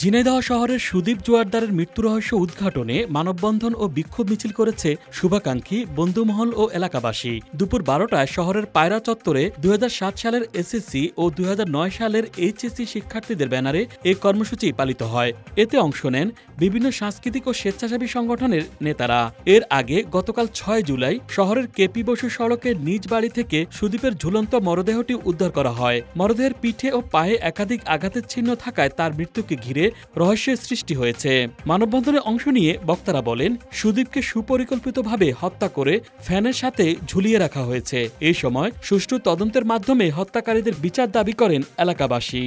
ঝিনাইদহ শহরের সুদীপ জোয়ারদারের মৃত্যু রহস্য উদ্ঘাটনে মানববন্ধন ও বিক্ষোভ মিছিল করেছে শুভাকাঙ্ক্ষী বন্ধুমহল ও এলাকাবাসী। দুপুর 12টায় শহরের পায়রা চত্বরে 2007 সালের এসএসসি ও 2009 সালের এইচএসসি শিক্ষার্থীদের ব্যানারে এই কর্মসূচি পালিত হয়। এতে অংশ নেন বিভিন্ন সাংস্কৃতিক ও স্বেচ্ছাসেবী সংগঠনের নেতারা। এর আগে গতকাল 6 জুলাই শহরের কেপি বসু সড়কের নিজ বাড়ি থেকে সুদীপের ঝুলন্ত মরদেহটি উদ্ধার করা হয়। মরদেহের পিঠে ও পায়ে একাধিক আঘাতের চিহ্ন থাকায় তার মৃত্যুকে ঘিরে রহস্যের সৃষ্টি হয়েছে। মানববন্ধনে অংশ নিয়ে বক্তারা বলেন, সুদীপকে সুপরিকল্পিতভাবে হত্যা করে ফ্যানের সাথে ঝুলিয়ে রাখা হয়েছে। এই সময় সুষ্ঠু তদন্তের মাধ্যমে হত্যাকারীদের বিচার দাবি করেন এলাকাবাসী।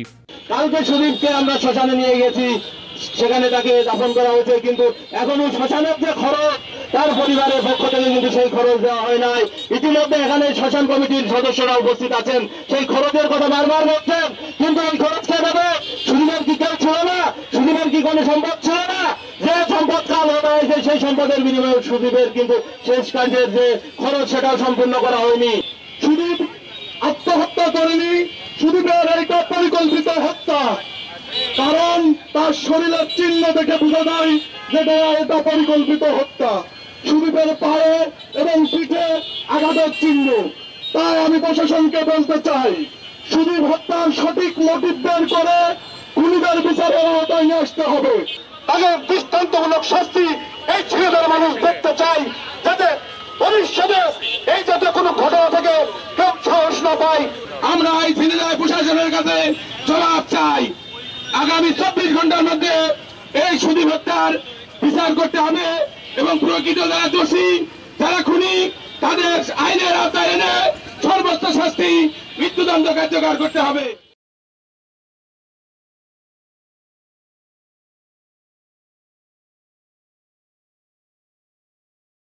কালকে সুদীপকে আমরা শ্মশানে নিয়ে গেছি, সেখানে তাকে দাফন করা হয়েছে, কিন্তু এখনো শ্মশানের যে খরচ তার পরিবারের পক্ষ থেকে কিন্তু সেই খরচ দেওয়া হয় নাই। ইতিমধ্যে এখানে শ্মশান কমিটির সদস্যরা উপস্থিত আছেন, সেই খরচের কথা বারবার বলছেন, কিন্তু ওই খরচ কে দেবে? সুদীপের কি কেউ ছিল না? সুদীপের কি কোনো সম্পদ ছিল না? যে সম্পদ কাল হয়ে হয়েছে সেই সম্পদের বিনিময়ে সুদীপের কিন্তু শেষ কাজের যে খরচ সেটাও সম্পূর্ণ করা হয়নি। সুদীপ আত্মহত্যা করেনি, সুদীপের এইটা পরিকল্পিত হত্যা। কারণ তার শরীরের চিহ্ন দেখে বোঝা যায় যেটা এটা পরিকল্পিত হত্যা। সুদীপের পায়ে এবং পিঠে আঘাতের চিহ্ন। তাই আমি প্রশাসনকে বলতে চাই, সুদীপ হত্যার সঠিক মোটিভ বের করে খুনিদের বিচারের আওতায় নিয়ে আসতে হবে। তাদের দৃষ্টান্তমূলক শাস্তি এই ছেলেদের মানুষ দেখতে চাই, যাতে ভবিষ্যতে এই জাতীয় কোনো ঘটনা থেকে কেউ সাহস না পায়। আমরা এই ছেলেদের প্রশাসনের কাছে জবাব চাই। আগামী 24 ঘন্টার মধ্যে এই সুদীপ হত্যার বিচার করতে হবে এবং প্রকৃত যারা দোষী, যারা খুনি, তাদের আইনের আওতায় এনে সর্বোচ্চ শাস্তি, মৃত্যুদণ্ড কার্যকর করতে হবে।